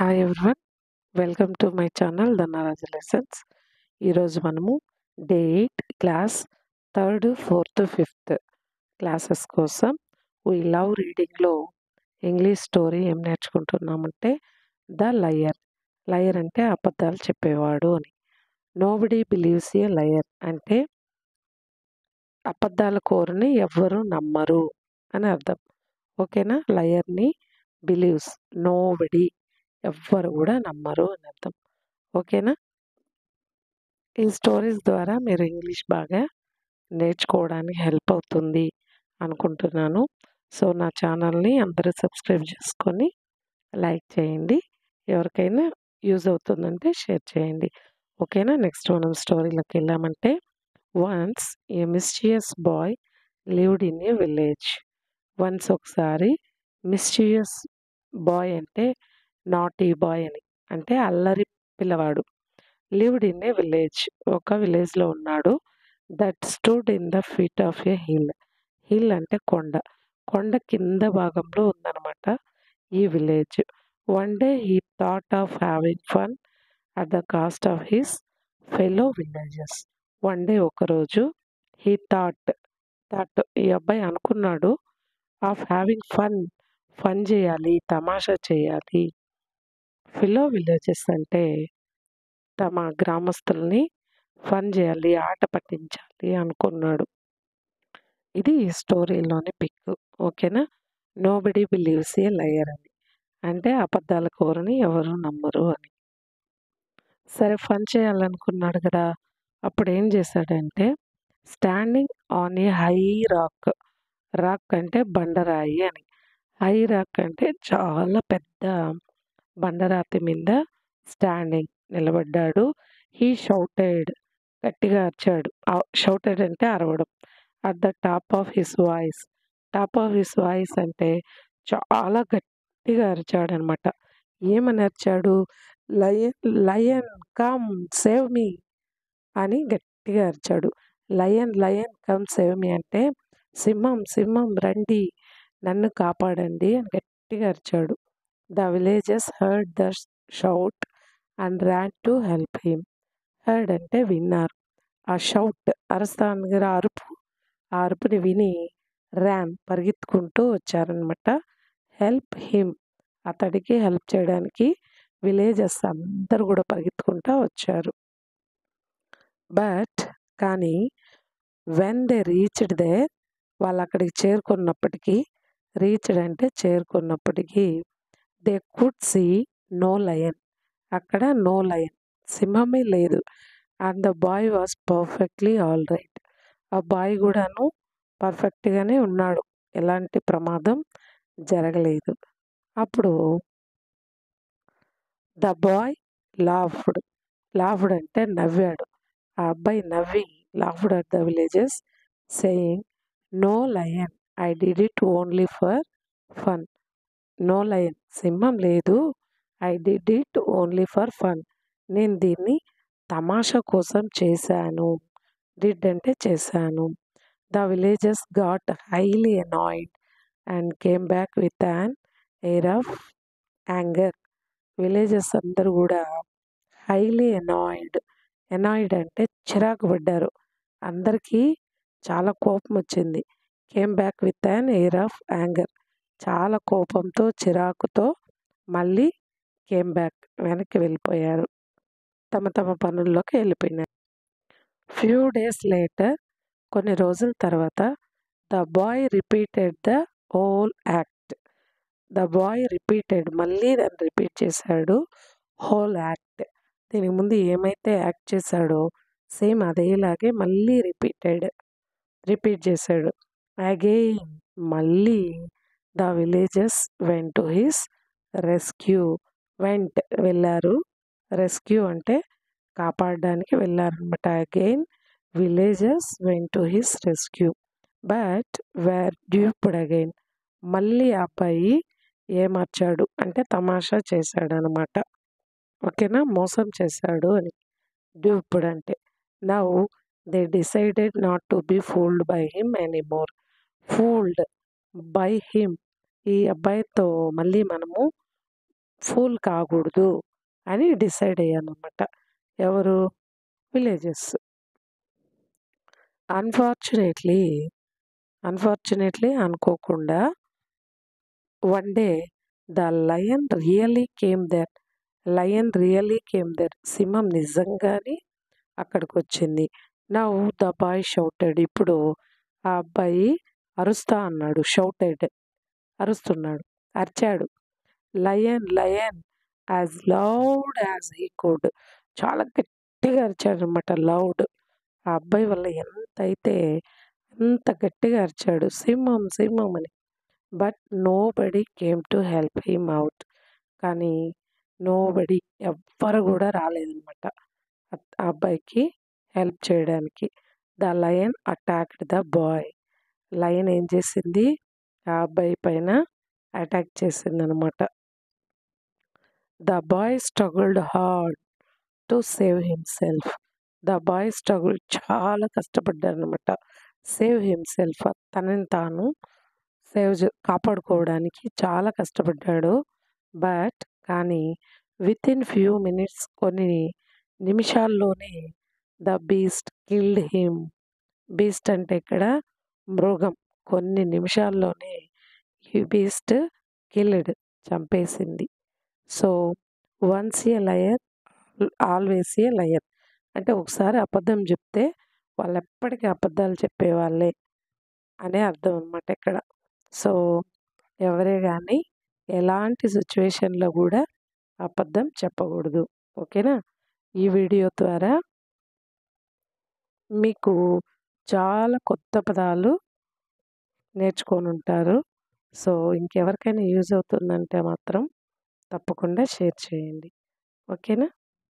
Hi everyone. Welcome to my channel the Naraju lessons. ఈరోజు మనము day 8 class 3rd, 4th, 5th classes కోసం we love రీడింగ్లో English story ఏం నేర్చుకుంటున్నామంటే ద లయర్. లయర్ అంటే అబద్ధాలు చెప్పేవాడు అని. నోబడీ బిలీవ్స్ ఏ లయర్ అంటే అబద్ధాల కోరుని ఎవ్వరూ నమ్మరు అని అర్థం. ఓకేనా? లయర్ని బిలీవ్స్ నోబడీ ఎవ్వరు కూడా నమ్మరు అని అర్థం. ఓకేనా? ఈ స్టోరీస్ ద్వారా మీరు ఇంగ్లీష్ బాగా నేర్చుకోవడానికి హెల్ప్ అవుతుంది అనుకుంటున్నాను. సో నా ఛానల్ని అందరూ సబ్స్క్రైబ్ చేసుకొని లైక్ చేయండి. ఎవరికైనా యూజ్ అవుతుందంటే షేర్ చేయండి. ఓకేనా? నెక్స్ట్ మనం స్టోరీలోకి వెళ్ళామంటే వన్స్ ఏ మిస్chievous boy lived in a village. Once ఒకసారి మిస్chievous బాయ్ అంటే నాటీ బాయ్ అని, అంటే అల్లరి పిల్లవాడు. లివ్డ్ ఇన్ ఏ విలేజ్, ఒక విలేజ్లో ఉన్నాడు. That stood in the feet of A hill. Hill అంటే కొండ. కొండ కింద భాగంలో ఉందన్నమాట ఈ village. One day he thought of having fun at the cost of his fellow villages. One day ఒకరోజు హీ థాట్ ఈ అబ్బాయి అనుకున్నాడు ఆఫ్ హ్యావింగ్ ఫన్ చేయాలి, తమాషా చేయాలి. ఫెలో విలేజెస్ అంటే తమ గ్రామస్తుల్ని ఫన్ చేయాలి, ఆట పట్టించాలి అనుకున్నాడు. ఇది ఈ స్టోరీలోని పిక్. ఓకేనా? నోబడీ బిలీవ్స్ ఏ లయర్ అని, అంటే అబద్ధాల కోరని ఎవరు నమ్మరు అని. సరే, ఫన్ చేయాలనుకున్నాడు కదా, అప్పుడు ఏం చేశాడంటే standing on a high rock. Rock అంటే బండరాయి అని. హై రాక్ అంటే చాలా పెద్ద బండరాతి మీద స్టాండింగ్ నిలబడ్డాడు. హీ షౌటెడ్, గట్టిగా అరిచాడు. షౌటెడ్ అంటే అరవడం. At the top of his voice. Top of his voice అంటే చాలా గట్టిగా అరిచాడు అనమాట. ఏమని అరిచాడు? Lion lion come save me అని గట్టిగా అరిచాడు. Lion lion come save me అంటే సింహం సింహం రండి, నన్ను కాపాడండి అని గట్టిగా అరిచాడు. The villages heard the shout and Ryan to help him. Heard అంటే విన్నారు. ఆ షౌట్ అరుస్తాను కదా, అరుపు, ఆ అరుపుని విని ర్యాన్ పరిగెత్తుకుంటూ వచ్చారనమాట. హెల్ప్ హిమ్, అతడికి హెల్ప్ చేయడానికి విలేజెస్ అందరూ కూడా పరిగెత్తుకుంటూ వచ్చారు. బట్ కానీ వెన్ దే రీచ్డ్ దేర్, వాళ్ళు అక్కడికి చేరుకున్నప్పటికీ, రీచ్డ్ అంటే చేరుకున్నప్పటికీ, they could see no lion, అక్కడ నో లయన్, సింహమే లేదు. And the boy was perfectly all right, ఆ బాయ్ కూడాను పర్ఫెక్ట్గానే ఉన్నాడు, ఎలాంటి ప్రమాదం జరగలేదు. అప్పుడు ద బాయ్ లాఫ్డ్. లాఫ్డ్ అంటే నవ్వాడు. ఆ అబ్బాయి నవ్వి laughed at the villages saying no lion, I did it only for fun. No lion, సింహం లేదు. I did it only for fun, నేను దీన్ని తమాషా కోసం చేశాను. డిడ్ అంటే చేశాను. The villages got highly annoyed and came back with an air of anger. Villages అందరూ కూడా హైలీ అనాయిడ్, అనాయిడ్ అంటే చిరాకు పడ్డారు. అందరికీ చాలా కోపం వచ్చింది. Came back with an air of anger, చాలా కోపంతో చిరాకుతో మళ్ళీ కేమ్ బ్యాక్, వెనక్కి వెళ్ళిపోయారు, తమ తమ పనుల్లోకి వెళ్ళిపోయినారు. ఫ్యూ డేస్ లేటర్, కొన్ని రోజుల తర్వాత, the boy repeated the whole act. The boy repeated, మళ్ళీ దాన్ని రిపీట్ చేశాడు. హోల్ యాక్ట్, దీనికి ముందు ఏమైతే యాక్ట్ చేశాడో సేమ్ అదేలాగే మళ్ళీ రిపీట్ చేశాడు. అగైన్, మళ్ళీ the villages went to his rescue. Went వెళ్ళారు, రెస్క్యూ అంటే కాపాడడానికి వెళ్ళారనమాట. Again villages went to his rescue but were duped again. మళ్ళీ ఆ అబ్బాయి ఏమర్చాడు అంటే తమాషా చేశాడు అనమాట. ఓకేనా? మోసం చేశాడు అని డ్యూప్డ్ అంటే. Now they decided not to be fooled by him anymore. Fooled by him, ఈ అబ్బాయితో మళ్ళీ మనము ఫూల్ కాకూడదు అని డిసైడ్ అయ్యారనమాట. ఎవరు? విలేజెస్. అన్‌ఫార్చునేట్‌లీ అనుకోకుండా one day the lion really came there. సింహం నిజంగానే అక్కడికొచ్చింది. Now the boy shouted. ఇప్పుడు ఆ అబ్బాయి అరుస్తా అన్నాడు. అరుస్తున్నాడు. అరిచాడు. Lion as loud as he could. చాలా గట్టిగా అరిచాడనమాట. లౌడ్. ఆ అబ్బాయి వల్ల ఎంతైతే అంత గట్టిగా అరిచాడు. సింహం అని. But nobody came to help him out. కానీ ఎవ్వరు గూడా రాలేదనమాట. ఆ అబ్బాయికి హెల్ప్ చేయడానికి. The lion attacked the boy. Lion ఏం చేసింది? ఆ అబ్బాయి పైన అటాక్ చేసిందనమాట. The boy struggled hard to save himself. చాలా కష్టపడ్డాడనమాట. Save himself. తనని తాను కాపాడుకోవడానికి చాలా కష్టపడ్డాడు. కానీ వితిన్ ఫ్యూ మినిట్స్, కొన్ని నిమిషాల్లోనే the beast killed him. Beast అంటే ఇక్కడ మృగం. కొన్ని నిమిషాల్లోనే ఈ బీస్ట్ చంపేసింది. So, once a liar always a liar. అంటే ఒకసారి అబద్ధం చెప్తే వాళ్ళెప్పటికీ అబద్ధాలు చెప్పేవాళ్ళే అనే అర్థం అనమాట ఇక్కడ. సో, ఎవరే గాని ఎలాంటి సిట్యుయేషన్‌లో గూడా అబద్ధం చెప్పకూడదు. ఓకేనా? ఈ వీడియో ద్వారా మీకు చాలా కొత్త పదాలు నేర్చుకొనుంటారు. సో, ఇంకెవరికైనా యూజ్ అవుతుందంటే మాత్రం తప్పకుండా షేర్ చేయండి. ఓకేనా?